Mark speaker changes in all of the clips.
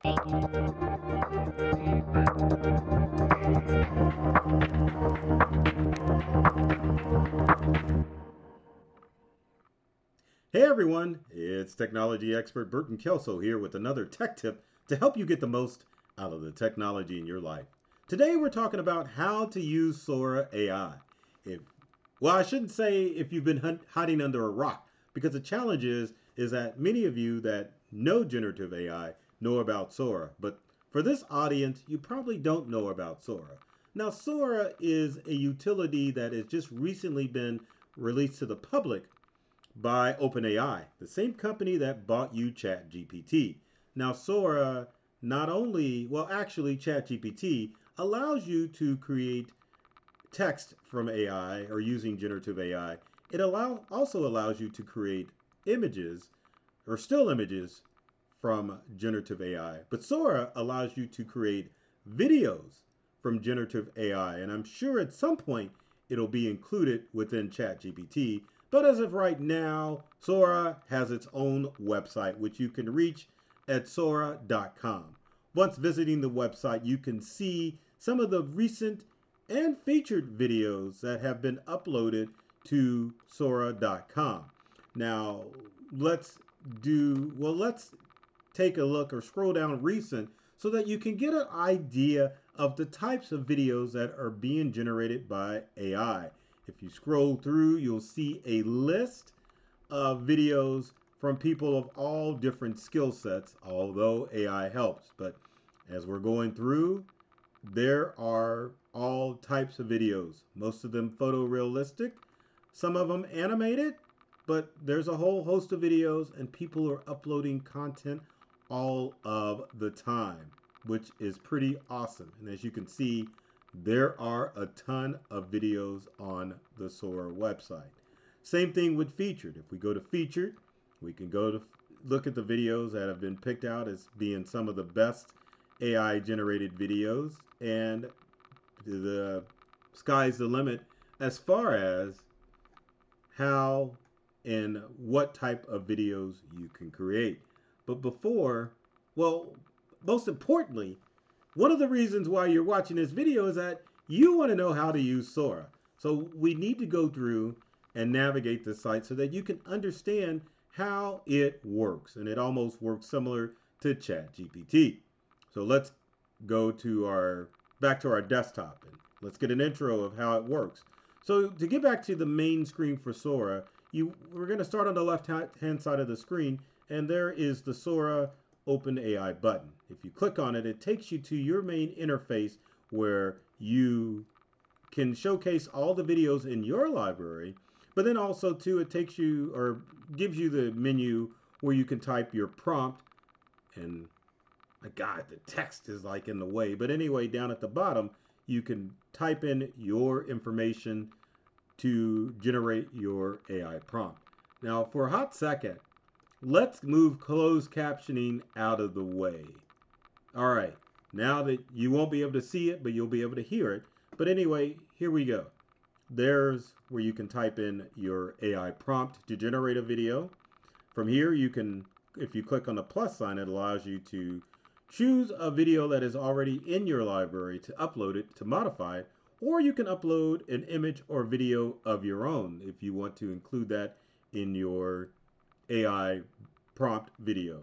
Speaker 1: Hey everyone, it's technology expert Burton Kelso here with another tech tip to help you get the most out of the technology in your life. Today we're talking about how to use Sora AI. If, well, I shouldn't say if you've been hiding under a rock, because the challenge is that many of you that know generative AI know about Sora, but for this audience, you probably don't know about Sora. Now, Sora is a utility that has just recently been released to the public by OpenAI, the same company that bought you ChatGPT. Now, Sora not only, well, actually, ChatGPT allows you to create text from AI or using generative AI. Also allows you to create images or still images from generative AI. But Sora allows you to create videos from generative AI. And I'm sure at some point it'll be included within ChatGPT. But as of right now, Sora has its own website, which you can reach at Sora.com. Once visiting the website, you can see some of the recent and featured videos that have been uploaded to Sora.com. Now, let's take a look or scroll down recent so that you can get an idea of the types of videos that are being generated by AI. If you scroll through, you'll see a list of videos from people of all different skill sets, although AI helps. But as we're going through, there are all types of videos, most of them photorealistic, some of them animated, but there's a whole host of videos and people are uploading content all of the time, which is pretty awesome. And as you can see, there are a ton of videos on the Sora website. Same thing with featured. If we go to featured, we can go to look at the videos that have been picked out as being some of the best AI generated videos, and the sky's the limit as far as how and what type of videos you can create. But most importantly, one of the reasons why you're watching this video is that you want to know how to use Sora. So we need to go through and navigate the site so that you can understand how it works. And it almost works similar to ChatGPT. So let's go to back to our desktop and let's get an intro of how it works. So to get back to the main screen for Sora, we're going to start on the left hand side of the screen, and there is the Sora OpenAI button. If you click on it, it takes you to your main interface where you can showcase all the videos in your library, but then also too, it takes you or gives you the menu where you can type your prompt. And my God, the text is like in the way. But anyway, down at the bottom, you can type in your information to generate your AI prompt. Now, for a hot second, let's move closed captioning out of the way. All right, now that you won't be able to see it, but you'll be able to hear it. But anyway, here we go. There's where you can type in your AI prompt to generate a video. From here, you can, if you click on the plus sign, it allows you to choose a video that is already in your library to upload it, to modify it, or you can upload an image or video of your own if you want to include that in your AI prompt video.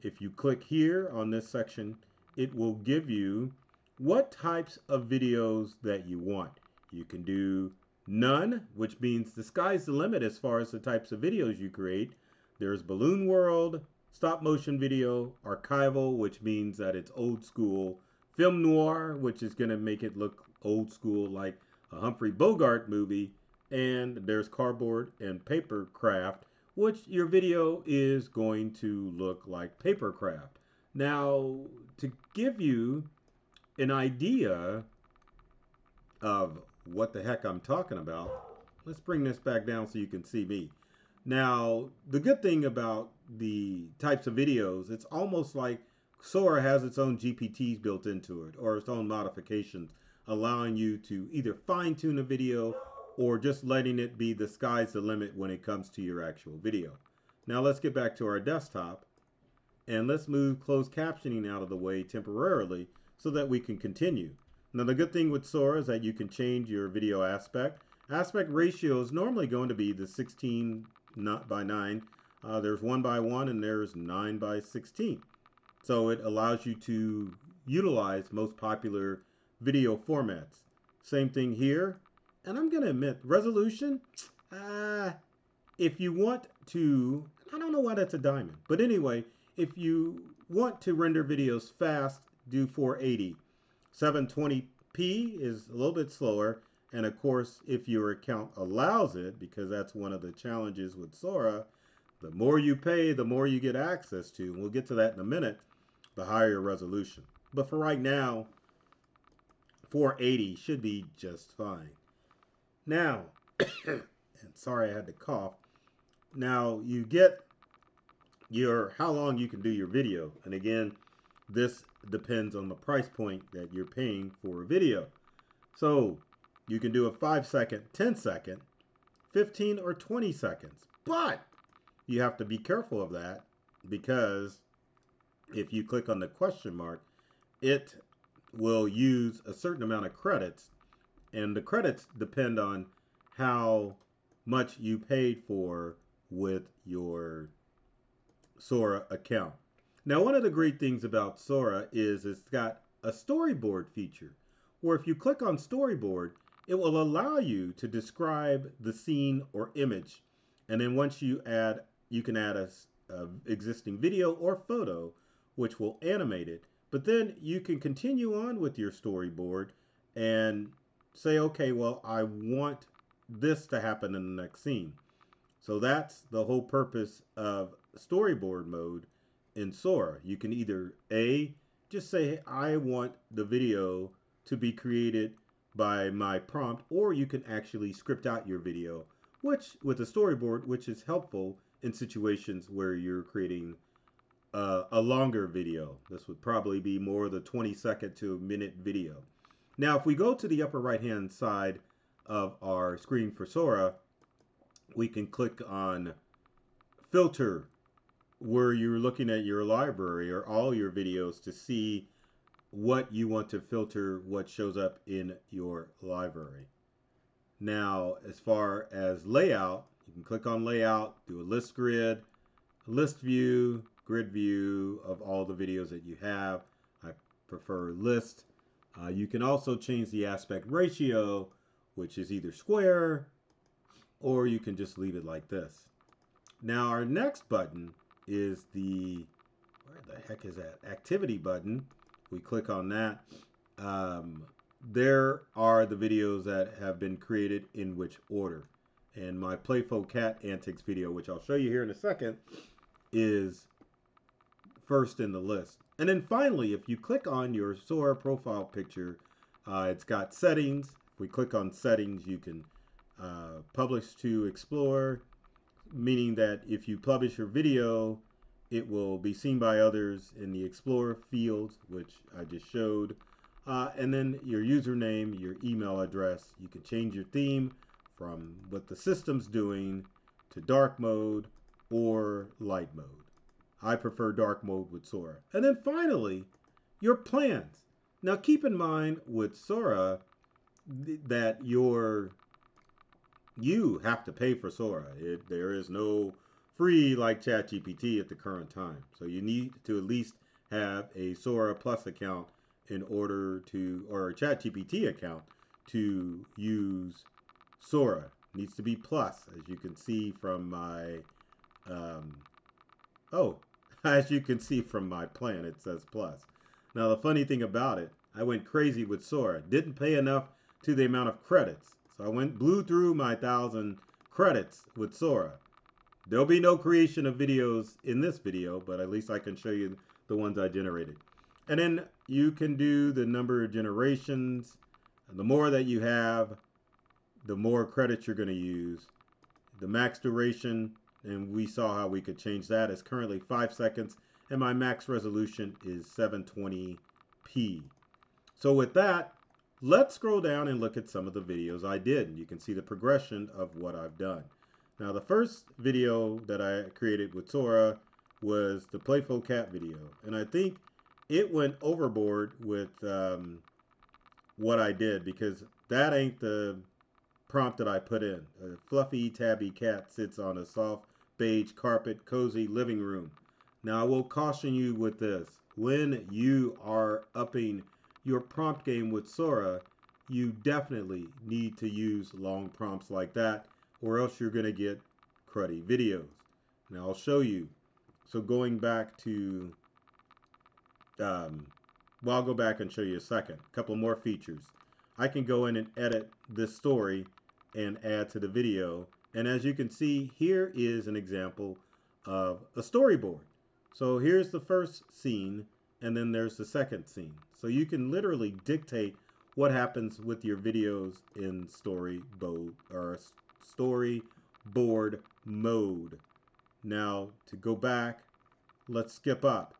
Speaker 1: If you click here on this section, it will give you what types of videos that you want. You can do none, which means the sky's the limit as far as the types of videos you create. There's balloon world, stop motion video, archival, which means that it's old school, film noir, which is going to make it look old school like a Humphrey Bogart movie, and there's cardboard and paper craft, which your video is going to look like paper craft. Now, to give you an idea of what the heck I'm talking about, let's bring this back down so you can see me. Now, the good thing about the types of videos, it's almost like Sora has its own GPTs built into it or its own modifications, allowing you to either fine tune a video or just letting it be the sky's the limit when it comes to your actual video. Now let's get back to our desktop. And let's move closed captioning out of the way temporarily so that we can continue. Now the good thing with Sora is that you can change your video aspect. Aspect ratio is normally going to be the 16 by 9. There's 1 by 1 and there's 9 by 16. So it allows you to utilize most popular video formats. Same thing here. And I'm going to admit, resolution, if you want to, I don't know why that's a diamond. But anyway, if you want to render videos fast, do 480. 720p is a little bit slower. And of course, if your account allows it, because that's one of the challenges with Sora, the more you pay, the more you get access to. And we'll get to that in a minute, the higher resolution. But for right now, 480 should be just fine. Now, and sorry I had to cough. Now you get your how long you can do your video. And again, this depends on the price point that you're paying for a video. So you can do a 5-second, 10-second, 15 or 20 seconds. But you have to be careful of that, because if you click on the question mark, it will use a certain amount of credits, and the credits depend on how much you paid for with your Sora account. Now, one of the great things about Sora is it's got a storyboard feature, where if you click on storyboard, it will allow you to describe the scene or image. And then once you can add a existing video or photo, which will animate it. But then you can continue on with your storyboard and say, okay, well, I want this to happen in the next scene. So that's the whole purpose of storyboard mode in Sora. You can either just say, hey, I want the video to be created by my prompt, or you can actually script out your video, which with a storyboard, which is helpful in situations where you're creating a longer video. This would probably be more the 20-second to a minute video. Now, if we go to the upper right-hand side of our screen for Sora, we can click on filter, where you're looking at your library or all your videos to see what you want to filter, what shows up in your library. Now, as far as layout, you can click on layout, do a list grid, list view, grid view of all the videos that you have. I prefer list. You can also change the aspect ratio, which is either square, or you can just leave it like this. Now our next button is where the heck is that? Activity button. We click on that. There are the videos that have been created in which order. And my Playful Cat Antics video, which I'll show you here in a second, is first in the list. And then finally, if you click on your Sora profile picture, it's got settings. If we click on settings, you can publish to explore, meaning that if you publish your video, it will be seen by others in the explore field, which I just showed. And then your username, your email address. You can change your theme from what the system's doing to dark mode or light mode. I prefer dark mode with Sora. And then finally, your plans. Now keep in mind with Sora that you have to pay for Sora. There is no free like ChatGPT at the current time. So you need to at least have a Sora Plus account in order to, or a ChatGPT account to use Sora. It needs to be Plus, as you can see from my, as you can see from my plan, it says Plus. Now the funny thing about it, I went crazy with Sora. Didn't pay enough to the amount of credits. So I blew through my 1,000 credits with Sora. There'll be no creation of videos in this video, but at least I can show you the ones I generated. And then you can do the number of generations. The more that you have, the more credits you're going to use. The max duration, and we saw how we could change that, is currently 5 seconds, and my max resolution is 720p. So with that, let's scroll down and look at some of the videos I did. You can see the progression of what I've done. Now the first video that I created with Sora was the playful cat video, and I think it went overboard with what I did, because that ain't the prompt that I put in. A fluffy tabby cat sits on a soft beige carpet, cozy living room. Now I will caution you with this. When you are upping your prompt game with Sora, you definitely need to use long prompts like that, or else you're going to get cruddy videos. Now I'll show you. So going back to, um, well, I'll go back and show you a second. A couple more features. I can go in and edit this story and add to the video. And as you can see, here is an example of a storyboard. So here's the first scene, and then there's the second scene. So you can literally dictate what happens with your videos in storyboard mode. Now to go back, let's skip up.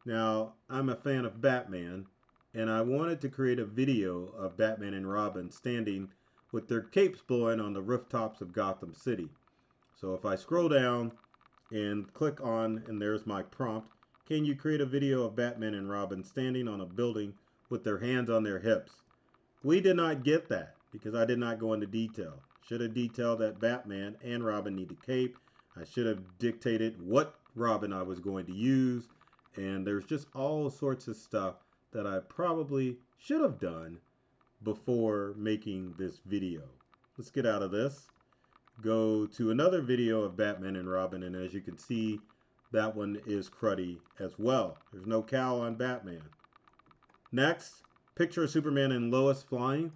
Speaker 1: Now I'm a fan of Batman, and I wanted to create a video of Batman and Robin standing with their capes blowing on the rooftops of Gotham City. So if I scroll down and click on, and there's my prompt, can you create a video of Batman and Robin standing on a building with their hands on their hips? We did not get that because I did not go into detail. Should have detailed that Batman and Robin need a cape. I should have dictated what Robin I was going to use. And there's just all sorts of stuff that I probably should have done before making this video. Let's get out of this. Go to another video of Batman and Robin, and as you can see, that one is cruddy as well. There's no cowl on Batman. Next, picture of Superman and Lois flying.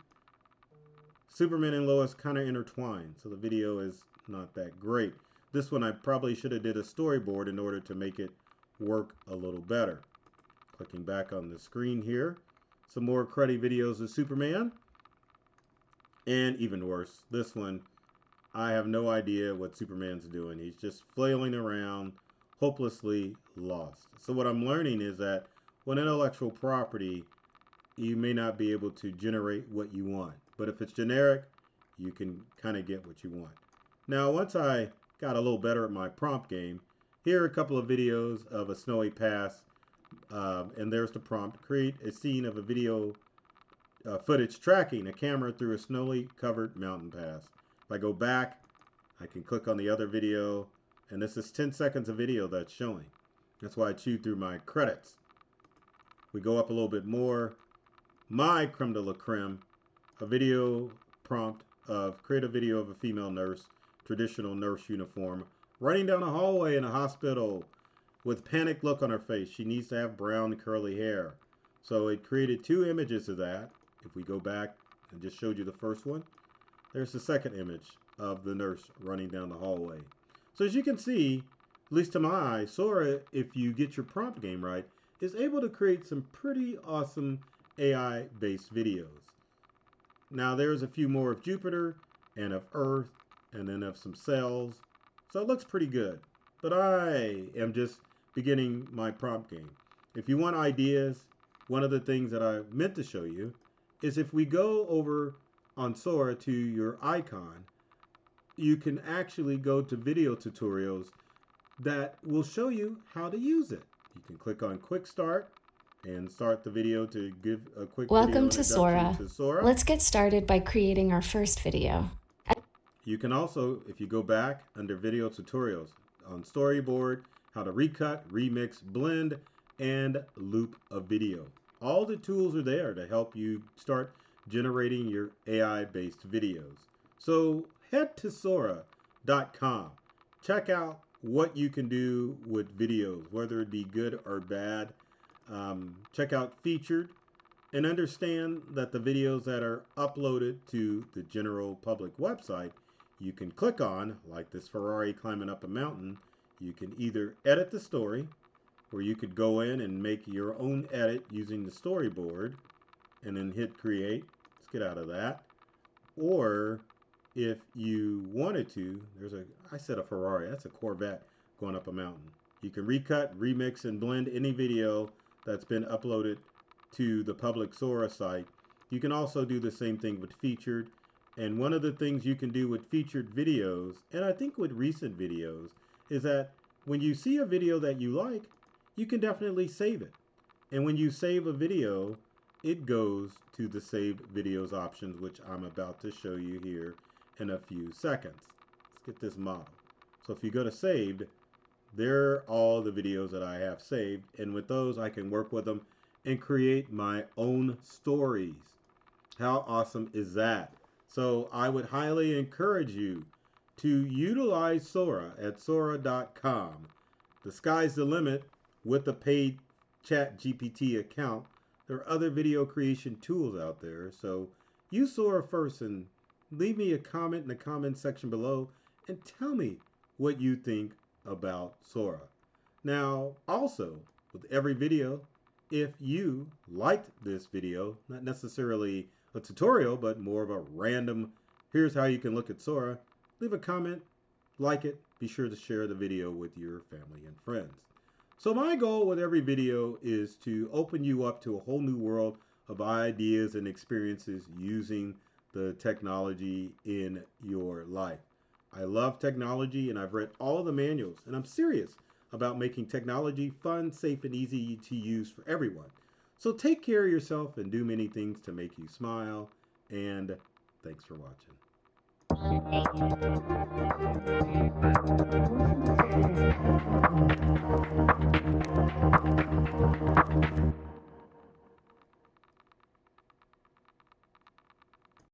Speaker 1: Superman and Lois kind of intertwined, so the video is not that great. This one I probably should have did a storyboard in order to make it work a little better. Clicking back on the screen here, some more cruddy videos of Superman. And even worse, this one, I have no idea what Superman's doing. He's just flailing around, hopelessly lost. So what I'm learning is that with intellectual property, you may not be able to generate what you want. But if it's generic, you can kind of get what you want. Now, once I got a little better at my prompt game, here are a couple of videos of a snowy pass. And there's the prompt. Create a scene of a video footage tracking a camera through a snowy covered mountain pass. If I go back, I can click on the other video, and this is 10 seconds of video that's showing. That's why I chew through my credits. We go up a little bit more. My creme de la creme, a video prompt of create a video of a female nurse, traditional nurse uniform, running down a hallway in a hospital with panicked look on her face. She needs to have brown curly hair. So it created two images of that. If we go back and just showed you the first one, there's the second image of the nurse running down the hallway. So as you can see, at least to my eye, Sora, if you get your prompt game right, is able to create some pretty awesome AI-based videos. Now there's a few more of Jupiter and of Earth and then of some cells. So it looks pretty good. But I am just beginning my prompt game. If you want ideas, one of the things that I meant to show you is if we go over on Sora to your icon, you can actually go to video tutorials that will show you how to use it. You can click on Quick Start and start the video to give a quick
Speaker 2: Welcome
Speaker 1: video
Speaker 2: to
Speaker 1: introduction
Speaker 2: Sora.
Speaker 1: to Sora.
Speaker 2: Let's get started by creating our first video.
Speaker 1: You can also, if you go back under video tutorials on storyboard, how to recut, remix, blend, and loop a video. All the tools are there to help you start generating your AI-based videos. So head to Sora.com. Check out what you can do with videos, whether it be good or bad. Check out featured and understand that the videos that are uploaded to the general public website, you can click on, like this Ferrari climbing up a mountain. You can either edit the story, or you could go in and make your own edit using the storyboard and then hit create. Let's get out of that. Or if you wanted to, I said a Ferrari, that's a Corvette going up a mountain. You can recut, remix, and blend any video that's been uploaded to the public Sora site. You can also do the same thing with featured. And one of the things you can do with featured videos, and I think with recent videos, is that when you see a video that you like, you can definitely save it. And when you save a video, it goes to the saved videos options, which I'm about to show you here in a few seconds. Let's get this model. So if you go to saved, there are all the videos that I have saved. And with those, I can work with them and create my own stories. How awesome is that? So I would highly encourage you to utilize Sora at Sora.com. The sky's the limit with the paid Chat GPT account. There are other video creation tools out there. So use Sora first and leave me a comment in the comment section below and tell me what you think about Sora. Now, also, with every video, if you liked this video, not necessarily a tutorial, but more of a random, here's how you can look at Sora, leave a comment, like it, be sure to share the video with your family and friends. So my goal with every video is to open you up to a whole new world of ideas and experiences using the technology in your life. I love technology and I've read all the manuals, and I'm serious about making technology fun, safe, and easy to use for everyone. So take care of yourself and do many things to make you smile, and thanks for watching.